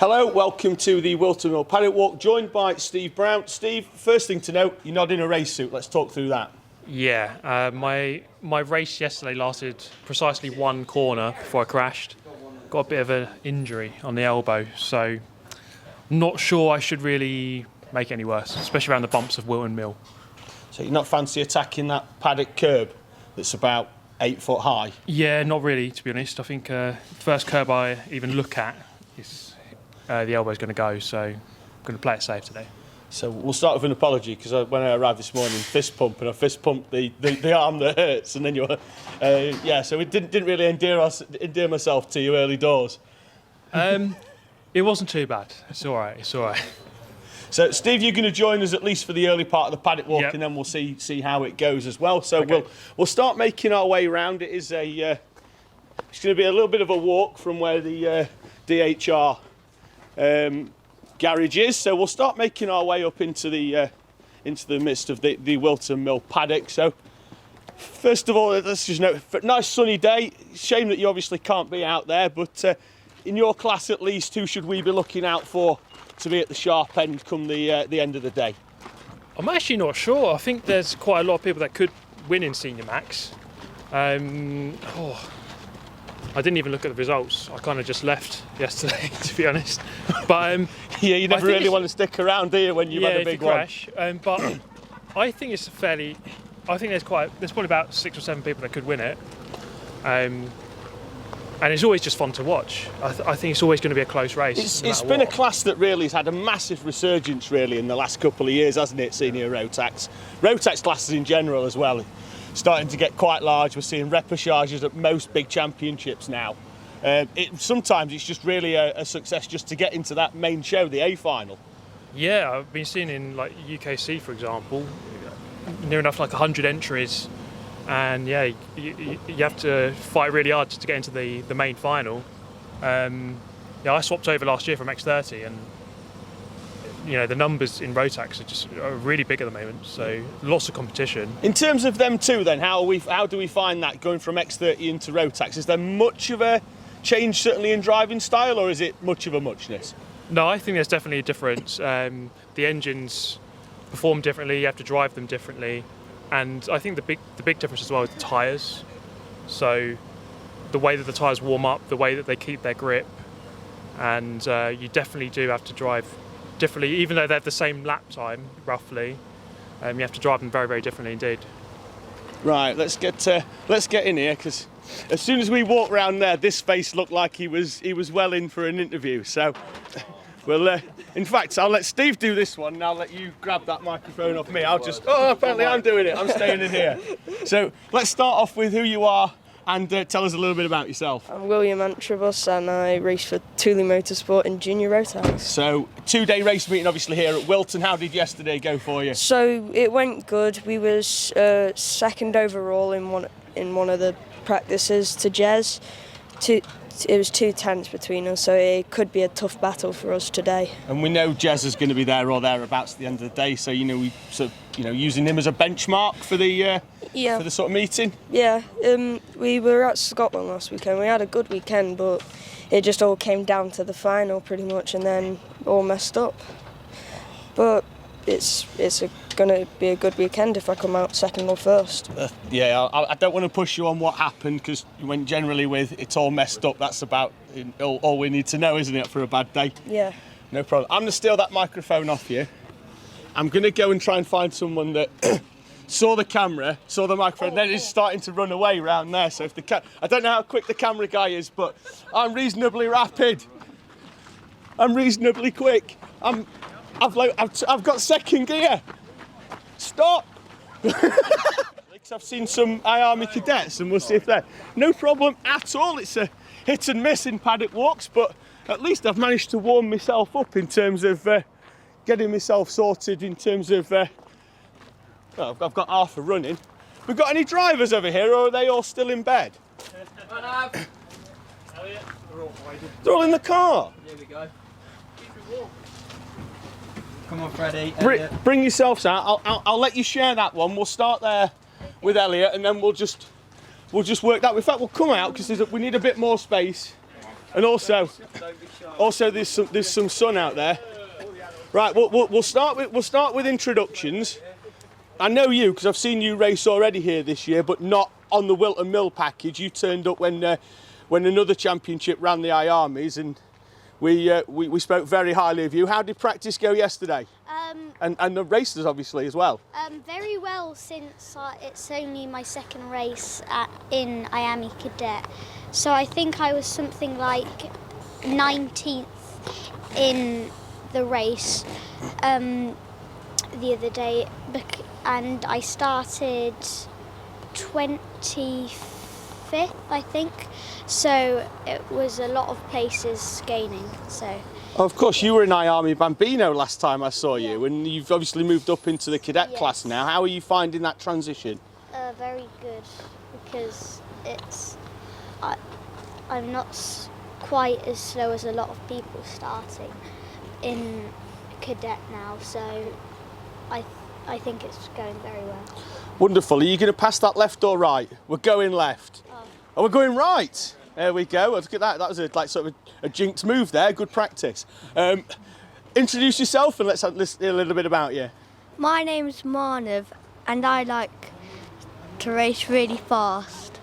Hello, welcome to the Wilton Mill Paddock Walk, joined by Steve Brown. Steve, first thing to note, you're not in a race suit. Let's talk through that. Yeah, my race yesterday lasted precisely one corner before I crashed. Got a bit of an injury on the elbow, so not sure I should really make it any worse, especially around the bumps of Wilton Mill. So you're not fancy attacking that paddock curb that's about 8 foot high? Yeah, not really, to be honest. I think first curb I even look at is the elbow's going to go, so I'm going to play it safe today. So we'll start with an apology, because when I arrived this morning, fist pump, and I fist pumped the arm that hurts, and then you were, so it didn't really endear myself to you early doors. It wasn't too bad. It's all right. So Steve, you're going to join us at least for the early part of the paddock walk, Yep. and then we'll see how it goes as well. So Okay. we'll start making our way around. It is it's going to be a little bit of a walk from where the DHR garage is. So we'll start making our way up into the midst of the Wilton Mill paddock. So first of all, let's just note, nice sunny day. Shame that you obviously can't be out there, but in your class at least, who should we be looking out for to be at the sharp end come the end of the day? I'm actually not sure. I think there's quite a lot of people that could win in Senior Max. I didn't even look at the results. I kind of just left yesterday, to be honest. But yeah, you never really want to stick around, do you, when you've had a big crash. But I think it's fairly. I think there's probably about 6 or 7 people that could win it. And it's always just fun to watch. I think it's always going to be a close race. It's been a class that really has had a massive resurgence really in the last couple of years, hasn't it, senior Rotax? Rotax classes in general as well, starting to get quite large. We're seeing reposages at most big championships now. Sometimes it's just really a success just to get into that main show, the A final. Yeah, I've been seeing in like UKC, for example, near enough like 100 entries. And yeah, you have to fight really hard just to get into the main final. I swapped over last year from X30, and the numbers in Rotax are really big at the moment. So lots of competition. In terms of them two, then how do we find that going from X30 into Rotax? Is there much of a change certainly in driving style, or is it much of a muchness? No, I think there's definitely a difference. The engines perform differently. You have to drive them differently. And I think the big difference as well is the tyres. So the way that the tyres warm up, the way that they keep their grip, and you definitely do have to drive differently, even though they have the same lap time roughly. You have to drive them very, very differently indeed. Right, let's get in here, because as soon as we walked round there, this face looked like he was well in for an interview. So we'll. In fact, I'll let Steve do this one, and I'll let you grab that microphone off me. Apparently I'm doing it. I'm staying in here. So let's start off with who you are and tell us a little bit about yourself. I'm William Antrobus, and I race for Thule Motorsport in Junior Rotax. So 2-day race meeting obviously here at Wilton. How did yesterday go for you? So it went good. We was second overall in one of the practices to Jez. It was 2 tenths between us, so it could be a tough battle for us today. And we know Jez is going to be there or thereabouts at the end of the day, so we using him as a benchmark for the for the sort of meeting. Yeah, we were at Scotland last weekend. We had a good weekend, but it just all came down to the final pretty much, and then all messed up. But it's going to be a good weekend if I come out second or first. I don't want to push you on what happened, because when generally with it's all messed up, that's about all we need to know, isn't it, for a bad day? Yeah. No problem. I'm going to steal that microphone off you. I'm going to go and try and find someone that saw the camera, saw the microphone, then is starting to run away round there. So if I don't know how quick the camera guy is, but I'm reasonably rapid. I'm reasonably quick. I've got second gear. Stop! I've seen some Army cadets, and we'll see if they're no problem at all. It's a hit and miss in paddock walks, but at least I've managed to warm myself up in terms of getting myself sorted. In terms of, I've got half a running. We've got any drivers over here, or are they all still in bed? They're all in the car. Here we go. Come on, Freddie. Bring yourselves out. I'll let you share that one. We'll start there with Elliot, and then we'll just work that. In fact, we'll come out because we need a bit more space. And also there's some sun out there. Right, we'll start with introductions. I know you because I've seen you race already here this year, but not on the Wilton Mill package. You turned up when another championship ran the I-Armies, and we spoke very highly of you. How did practice go yesterday? And the races obviously as well. Very well, since it's only my second race in I-Army Cadet. So I think I was something like 19th in the race the other day, and I started 25th, I think. So it was a lot of places gaining. So. Of course, you were in I-Army Bambino last time I saw you, and you've obviously moved up into the cadet class now. How are you finding that transition? Very good, because I'm not quite as slow as a lot of people starting in cadet now, so I think it's going very well. Wonderful. Are you going to pass that left or right? We're going left. Oh, we're going right. There we go. Look at that. That was sort of a jinx move there. Good practice. Introduce yourself and let's listen a little bit about you. My name's Marnav, and I like to race really fast.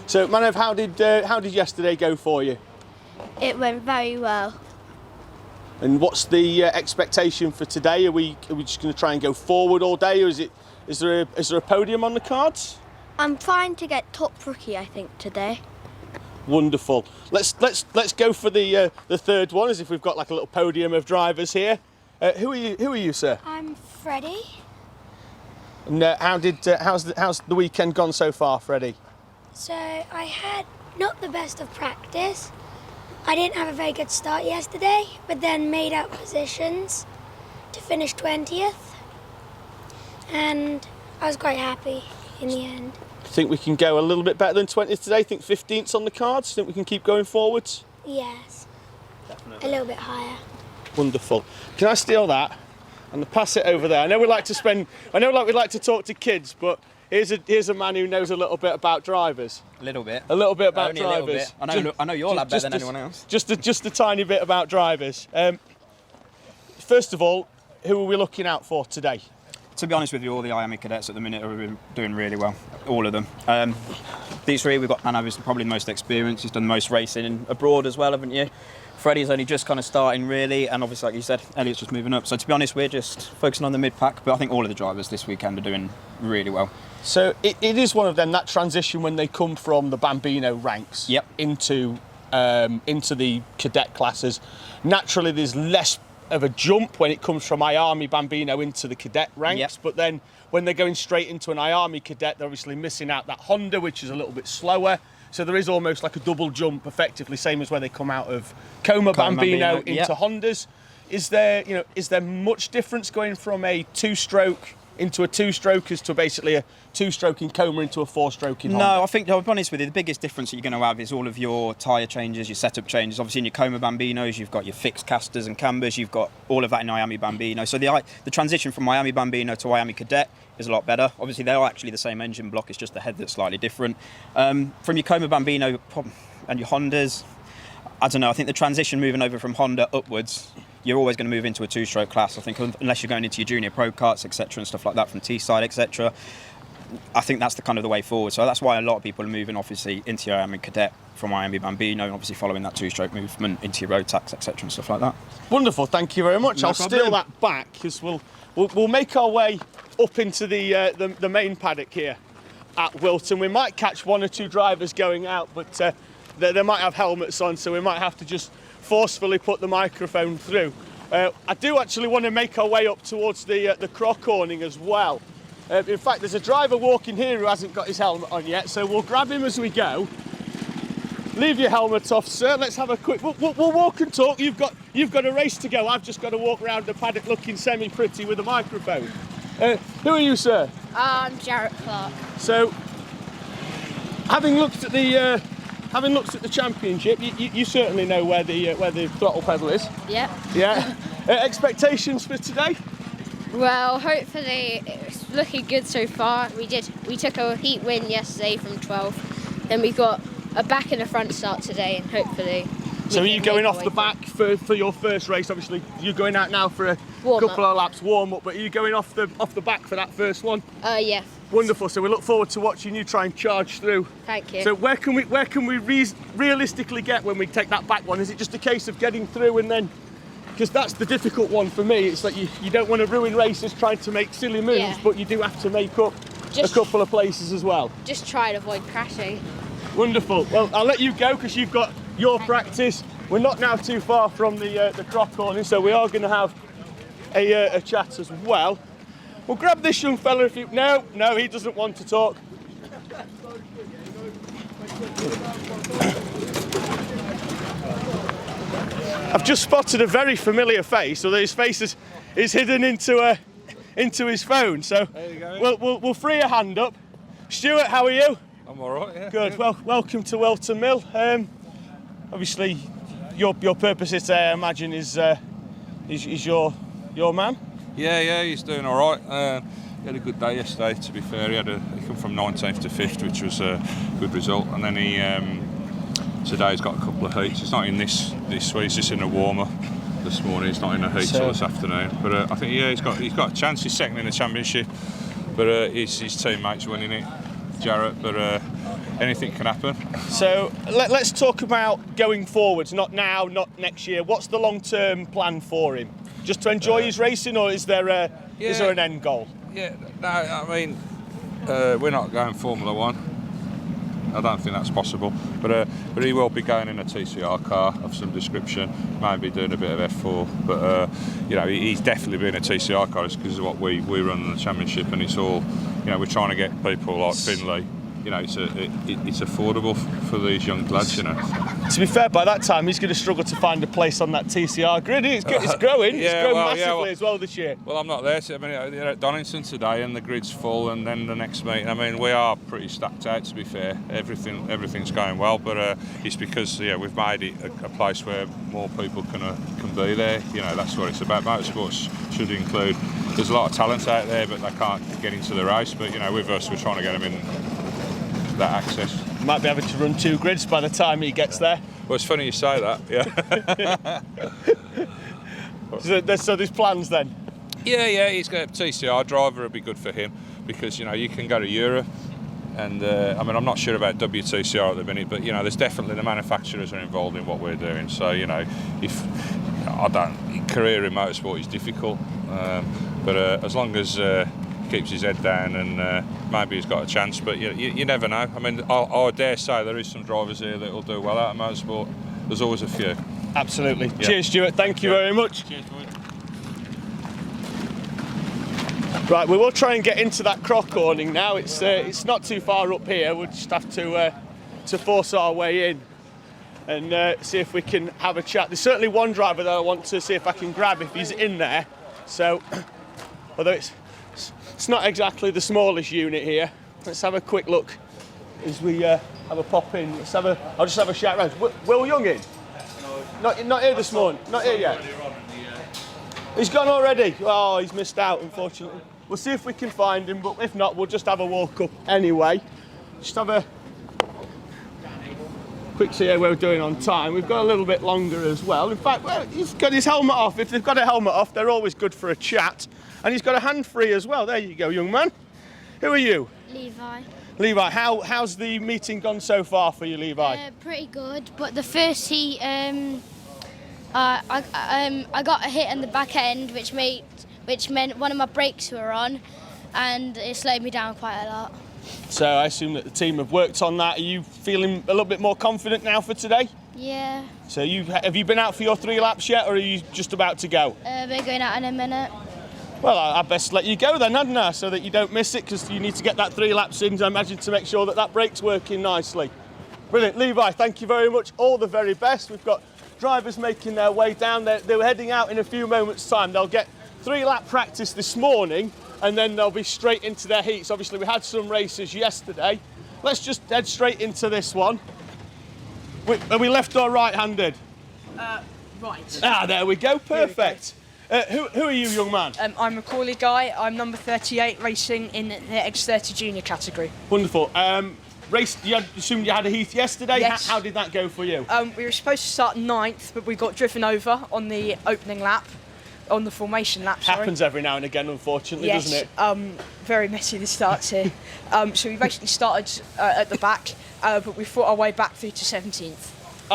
So, Manav, how did yesterday go for you? It went very well. And what's the expectation for today? Are we just going to try and go forward all day, or is there a podium on the cards? I'm trying to get top rookie, I think, today. Wonderful. Let's go for the third one, as if we've got like a little podium of drivers here. Who are you, sir? I'm Freddie. And how's the weekend gone so far, Freddie? So I had not the best of practice. I didn't have a very good start yesterday, but then made up positions to finish 20th. And I was quite happy in the end. Think we can go a little bit better than 20th today? Think 15th's on the cards? Think we can keep going forwards? Yes. Definitely. A little bit higher. Wonderful. Can I steal that and pass it over there? I know we like to talk to kids, but here's a man who knows a little bit about drivers. A little bit. A little bit about Only drivers. A little bit. I know your lad better than anyone else. Just a tiny bit about drivers. First of all, who are we looking out for today? To be honest with you, all the I-Army cadets at the minute are doing really well. All of them. These three, we've got Manav, who's probably the most experienced. He's done the most racing abroad as well, haven't you? Freddie's only just kind of starting really, and obviously, like you said, Elliot's just moving up. So to be honest, we're just focusing on the mid-pack, but I think all of the drivers this weekend are doing really well. So it is one of them, that transition when they come from the Bambino ranks into the cadet classes. Naturally, there's less of a jump when it comes from I-Army Bambino into the cadet ranks, but then when they're going straight into an I-Army cadet, they're obviously missing out that Honda, which is a little bit slower. So there is almost like a double jump, effectively, same as where they come out of Coma Bambino into Hondas. Is there much difference going from a two-stroke into a two-stroke as to basically a two-stroke in Coma into a four-stroke in Honda? No, I think, I'll be honest with you, the biggest difference that you're going to have is all of your tyre changes, your setup changes. Obviously in your Coma Bambinos, you've got your fixed casters and cambers, you've got all of that in I-Army Bambino. So the transition from I-Army Bambino to I-Army Cadet is a lot better. Obviously they are actually the same engine block, it's just the head that's slightly different. From your Coma Bambino and your Hondas, I don't know, I think the transition moving over from Honda upwards, you're always going to move into a two-stroke class, I think, unless you're going into your junior pro karts, etc., and stuff like that from T-side, etc. I think that's the kind of the way forward. So that's why a lot of people are moving, obviously, into your I-Army Cadet from I-Army Bambino, and obviously following that two-stroke movement into your road tax, etc., and stuff like that. Wonderful, thank you very much. No I'll problem. steal that back because we'll make our way up into the main paddock here at Wilton. We might catch one or two drivers going out, but they might have helmets on, so we might have to just forcefully put the microphone through. I do actually want to make our way up towards the croc awning as well. In fact, there's a driver walking here who hasn't got his helmet on yet, so we'll grab him as we go. Leave your helmet off, sir. Let's have a quick. We'll walk and talk. You've got a race to go. I've just got to walk around the paddock looking semi-pretty with a microphone. Who are you, sir? I'm Jarrett Clark. So, having looked at the championship, you certainly know where the throttle pedal is. Yep. Yeah. Expectations for today? Well, hopefully it's looking good so far. We took a heat win yesterday from 12. Then we got a back and a front start today, and hopefully So are you going off the back for your first race? Obviously, you're going out now for a Warm couple of laps, warm up, but are you going off the back for that first one? Yeah. Wonderful. So we look forward to watching you try and charge through. Thank you. So where can we realistically get when we take that back one? Is it just a case of getting through and then? Because that's the difficult one for me. It's like you don't want to ruin races trying to make silly moves, Yeah. but you do have to make up Just- a couple of places as well. Just try and avoid crashing. Wonderful. Well, I'll let you go because you've got your practice. We're not now too far from the croc corner, so we are going to have a chat as well. We'll grab this young fella if you... No, he doesn't want to talk. I've just spotted a very familiar face, although his face is hidden into his phone. So we'll free a hand up. Stuart, how are you? I'm all right, yeah. Good. Well, welcome to Welton Mill. Obviously, your purpose is, I imagine, is your man. Yeah, he's doing all right. He had a good day yesterday, to be fair. He come from 19th to 5th, which was a good result. And then today he's got a couple of heats. He's not in this week, he's just in a warmer this morning. He's not in a heat till this afternoon. But I think, he's got a chance. He's second in the championship. But his teammate's winning it, Jarrett. But anything can happen. So let's talk about going forwards, not now, not next year. What's the long-term plan for him? Just to enjoy his racing, or is there an end goal? Yeah, no, I mean, we're not going Formula 1. I don't think that's possible. But he will be going in a TCR car of some description, maybe doing a bit of F4. But he's definitely been a TCR car because of what we run in the championship, and it's all, we're trying to get people like Finlay. It's affordable for these young lads, To be fair, by that time he's going to struggle to find a place on that TCR grid. It's growing. It's grown massively as well this year. Well, I'm not there. They're at Donington today, and the grid's full. And then the next meeting. I mean, we are pretty stacked out. To be fair, everything's going well. But it's because we've made it a place where more people can be there. That's what it's about. Motorsports should include. There's a lot of talent out there, but they can't get into the race. But with us, we're trying to get them in. That access. Might be having to run 2 grids by the time he gets there. Well, it's funny you say that, yeah. So there's plans then? Yeah, he's got a TCR driver, would be good for him because, you can go to Europe and, I'm not sure about WTCR at the minute, but, there's definitely the manufacturers are involved in what we're doing. So, career in motorsport is difficult, but as long as keeps his head down and maybe he's got a chance, but you never know. I mean, I dare say there is some drivers here that will do well out of motorsport. There's always a few. Absolutely. Yeah. Cheers, Stuart. Thank you very much. Cheers, boy. Right, we will try and get into that croc corning now. It's not too far up here. We'll just have to force our way in and see if we can have a chat. There's certainly one driver that I want to see if I can grab if he's in there. So, although it's not exactly the smallest unit here. Let's have a quick look as we have a pop in. I'll just have a shout round. Will Young in? Not here this morning. Not here yet. He's gone already. Oh, he's missed out, unfortunately. We'll see if we can find him, but if not, we'll just have a walk up anyway. Just have a quick see how we're doing on time. We've got a little bit longer as well. In fact, he's got his helmet off. If they've got a helmet off, they're always good for a chat. And he's got a hand free as well. There you go, young man. Who are you? Levi. Levi, how's the meeting gone so far for you, Levi? Pretty good, but the first heat, I got a hit in the back end, which meant one of my brakes were on, and it slowed me down quite a lot. So I assume that the team have worked on that. Are you feeling a little bit more confident now for today? Yeah. So have you been out for your 3 laps yet, or are you just about to go? We're going out in a minute. Well, I best let you go then, hadn't I, so that you don't miss it, because you need to get that 3 laps in, I imagine, to make sure that brake's working nicely. Brilliant. Levi, thank you very much. All the very best. We've got drivers making their way down. They're heading out in a few moments' time. They'll get 3-lap practice this morning, and then they'll be straight into their heats. Obviously, we had some races yesterday. Let's just head straight into this one. Are we left or right-handed? Right. Ah, there we go. Perfect. Who are you, young man? I'm Macaulay Guy. I'm number 38, racing in the X30 junior category. Wonderful. race. You assumed you had a heat yesterday. Yes. How did that go for you? We were supposed to start 9th, but we got driven over on the opening lap, on the formation lap. Sorry. Happens every now and again, unfortunately, Yes. doesn't it? Very messy the starts here. So we basically started at the back, but we fought our way back through to 17th.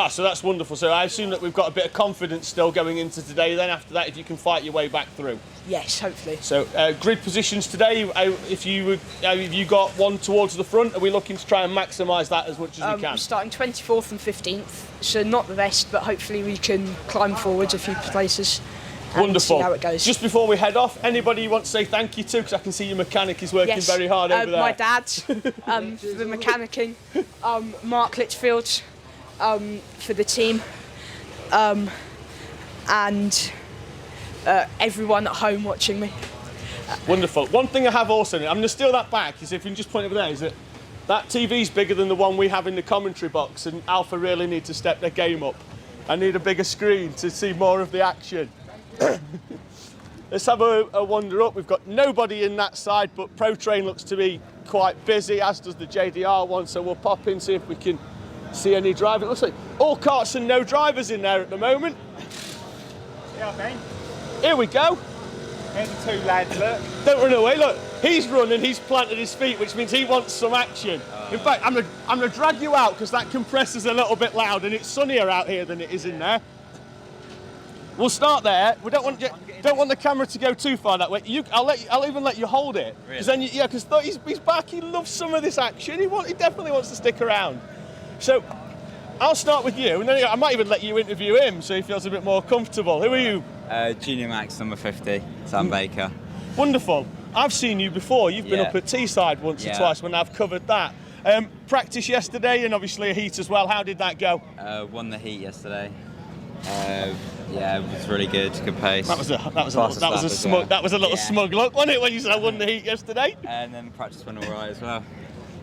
So that's wonderful. So I assume that we've got a bit of confidence still going into today. Then after that, if you can fight your way back through. Yes, hopefully. So grid positions today. If you got one towards the front, are we looking to try and maximise that as much as we can? We're starting 24th and 15th, so not the best, but hopefully we can climb forwards a few places. And Wonderful. See how it goes. Just before we head off, anybody you want to say thank you to? Because I can see your mechanic is working very hard over there. My dad for the mechanicking, Mark Litchfield for the team, and everyone at home watching me. Wonderful. One thing I have also, I'm going to steal that back, is if you can just point over there, is that TV's bigger than the one we have in the commentary box, and Alpha really need to step their game up. I need a bigger screen to see more of the action. Let's have a wander up. We've got nobody in that side, but Pro Train looks to be quite busy, as does the JDR one, so we'll pop in, see if we can see any driving. It looks like all carts and no drivers in there at the moment. Yeah, Ben. Here we go. There's the 2 lads, look. Don't run away, look. He's running, he's planted his feet, which means he wants some action. In fact, I'm gonna drag you out because that compressor's a little bit loud and it's sunnier out here than it is in there. We'll start there. We don't want the camera to go too far that way. I'll even let you hold it. Because then, because he's back. He loves some of this action. He definitely wants to stick around. So I'll start with you, and then I might even let you interview him so he feels a bit more comfortable. Who are you? Junior Max, number 50, Sam Baker. Wonderful. I've seen you before. You've been up at Teesside once or twice when I've covered that. Practice yesterday and obviously a heat as well. How did that go? Won the heat yesterday. Yeah, it was really good. Good pace. That was a little smug look, wasn't it, when you said I won the heat yesterday? And then practice went all right as well.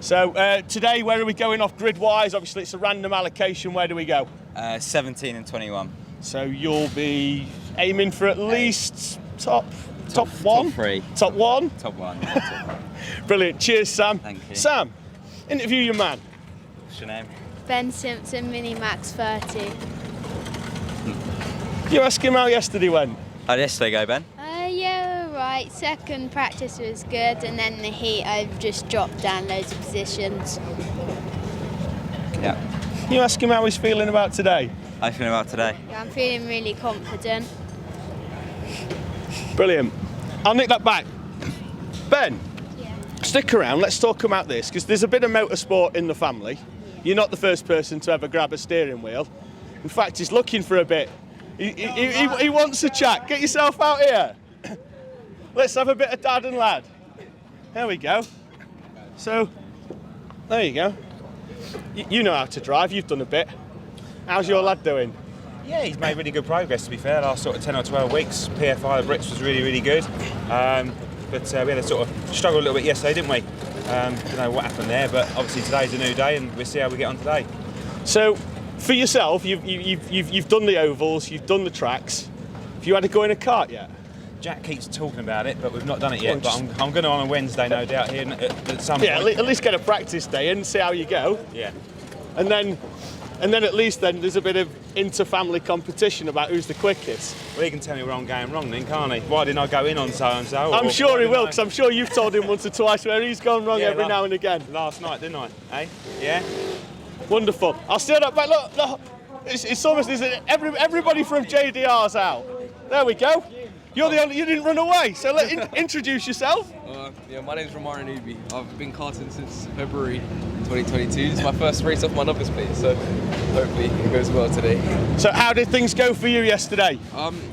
So today, where are we going off grid-wise? Obviously, it's a random allocation. Where do we go? 17 and 21. So you'll be aiming for at least top one? Top 3. Top one? Top 1. Brilliant. Cheers, Sam. Thank you. Sam, interview your man. What's your name? Ben Simpson, Mini Max 30. You ask him how yesterday went. How did yesterday go, Ben? Yeah, right. Second practice was good, and then the heat I've just dropped down loads of positions. Yeah. You ask him how he's feeling about today. How are you feeling about today? Yeah, I'm feeling really confident. Brilliant. I'll nick that back. Ben, stick around. Let's talk about this, because there's a bit of motorsport in the family. You're not the first person to ever grab a steering wheel. In fact, he's looking for a bit. He wants a chat. Get yourself out here. Let's have a bit of dad and lad. There we go. So, there you go. You know how to drive. You've done a bit. How's your lad doing? Yeah, he's made really good progress, to be fair. Last sort of 10 or 12 weeks, PFI, the Brits was really, really good. But we had a sort of struggle a little bit yesterday, didn't we? Don't know what happened there, but obviously today's a new day, and we'll see how we get on today. So, for yourself, you've done the ovals, you've done the tracks. Have you had a go in a kart yet? Jack keeps talking about it, but we've not done it yet. But I'm going to on a Wednesday, no doubt, here at some point. Yeah, at least get a practice day and see how you go. Yeah. And then at least then there's a bit of inter-family competition about who's the quickest. Well, he can tell me where I'm going wrong then, can't he? Why didn't I go in on so-and-so? I'm sure he will, because I'm sure you've told him once or twice where he's gone wrong every now and again. Last night, didn't I? Eh? Yeah? Wonderful. I'll steal that back. Look. It's almost as if everybody from JDR's out. There we go. You're the only, you didn't run away, so introduce yourself. Yeah, my name's Romano Newby. I've been karting since February 2022. It's my first race off my numbers plate, so hopefully it goes well today. So how did things go for you yesterday?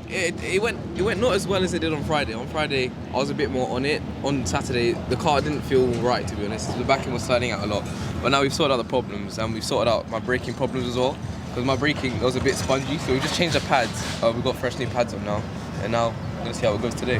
It went not as well as it did on Friday. On Friday, I was a bit more on it. On Saturday, the car didn't feel right, to be honest. The backing was sliding out a lot. But now we've sorted out the problems, and we've sorted out my braking problems as well. Because my braking was a bit spongy, so we just changed the pads. We've got fresh new pads on now, and now we're going to see how it goes today.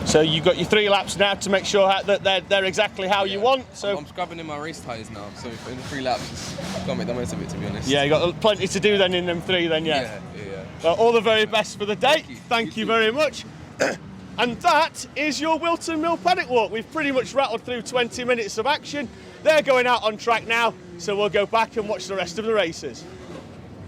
So you've got your 3 laps now to make sure that they're exactly how you want. So I'm scrubbing in my race tyres now, so in the 3 laps, just got to make the most of it, to be honest. Yeah, you got plenty to do then in them 3 then, yeah. Yeah. Well, all the very best for the day. Thank you very much. And that is your Wilton Mill Paddock Walk. We've pretty much rattled through 20 minutes of action. they're going out on track now, so we'll go back and watch the rest of the races.